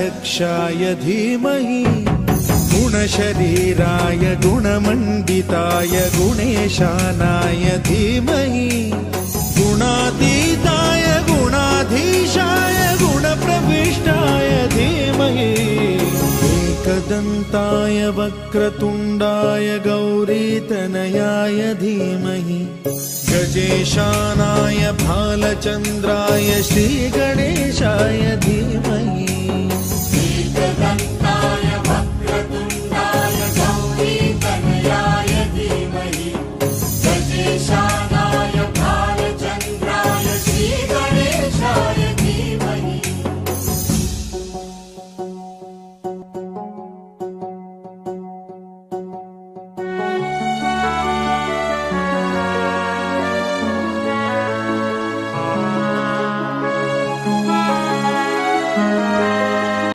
यक्षाय धीमहि गुणशरीराय गुणमण्डिताय गुणेशानाय धीमहि गुणातीताय गुणाधीशाय गुणप्रविष्टाय धीमहि एकदन्ताय वक्रतुण्डाय गौरीतनयाय धीमहि गजेशानाय भालचन्द्राय श्रीगणेशाय धीमहि